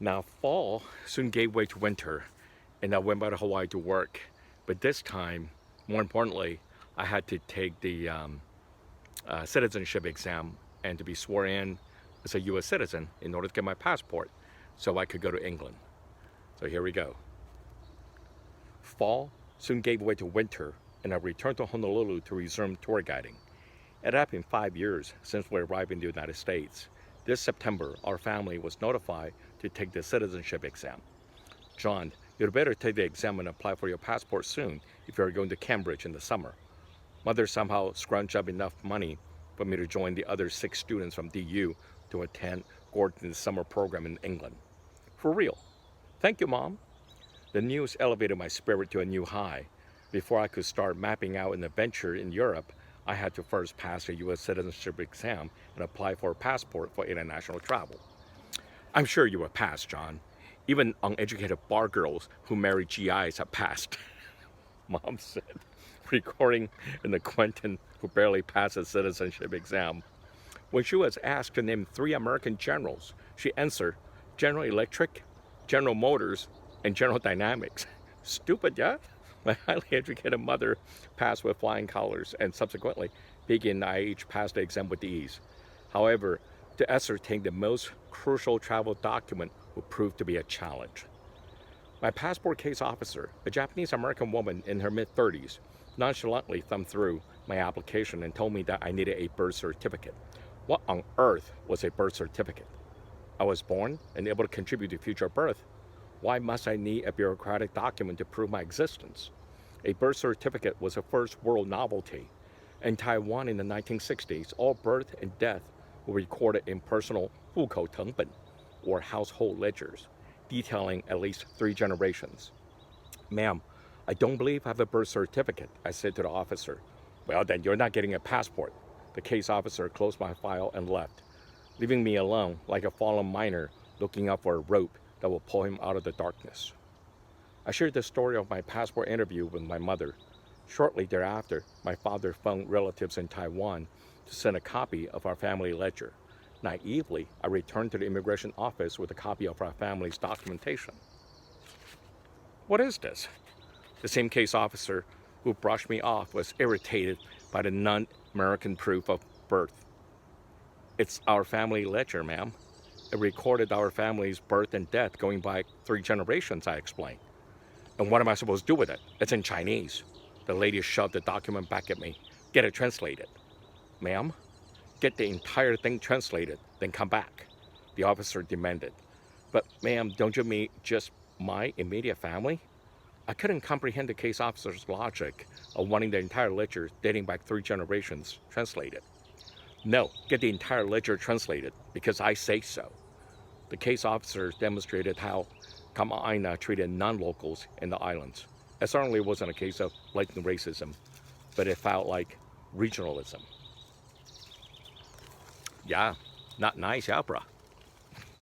Now, fall soon gave way to winter, and I went back to Hawaii to work. But this time, more importantly, I had to take the citizenship exam and to be sworn in as a U.S. citizen in order to get my passport so I could go to England. So here we go. Fall soon gave way to winter, and I returned to Honolulu to resume tour guiding. It had been 5 years since we arrived in the United States. This September, our family was notified to take the citizenship exam. John, you'd better take the exam and apply for your passport soon if you're going to Cambridge in the summer. Mother somehow scrunched up enough money for me to join the other 6 students from DU to attend Gordon's summer program in England. For real. Thank you, Mom. The news elevated my spirit to a new high. Before I could start mapping out an adventure in Europe, I had to first pass a U.S. citizenship exam and apply for a passport for international travel. I'm sure you will pass, John. Even uneducated bar girls who marry GIs have passed, Mom said, recording an acquaintance who barely passed a citizenship exam. When she was asked to name 3 American generals, she answered General Electric, General Motors, and General Dynamics. Stupid, yeah? My highly educated mother passed with flying colors, and subsequently, Peggy and I each passed the exam with ease. However, to ascertain the most crucial travel document would prove to be a challenge. My passport case officer, a Japanese-American woman in her mid-30s, nonchalantly thumbed through my application and told me that I needed a birth certificate. What on earth was a birth certificate? I was born and able to contribute to future birth. Why must I need a bureaucratic document to prove my existence? A birth certificate was a first world novelty. In Taiwan in the 1960s, all birth and death were recorded in personal 户口成本, or household ledgers, detailing at least 3 generations. Ma'am, I don't believe I have a birth certificate, I said to the officer. Well, then you're not getting a passport. The case officer closed my file and left, leaving me alone like a fallen miner looking up for a rope that will pull him out of the darkness. I shared the story of my passport interview with my mother. Shortly thereafter, my father phoned relatives in Taiwan to send a copy of our family ledger. Naively, I returned to the immigration office with a copy of our family's documentation. What is this? The same case officer who brushed me off was irritated by the non-American proof of birth. It's our family ledger, ma'am. It recorded our family's birth and death going back 3 generations, I explained. And what am I supposed to do with it? It's in Chinese. The lady shoved the document back at me. Get it translated. Ma'am, get the entire thing translated, then come back, the officer demanded. But ma'am, don't you mean just my immediate family? I couldn't comprehend the case officer's logic of wanting the entire ledger dating back 3 generations translated. No, get the entire ledger translated, because I say so. The case officer demonstrated how Kama'aina treated non-locals in the islands. It certainly wasn't a case of blatant racism, but it felt like regionalism. Yeah, not nice, yeah, bruh.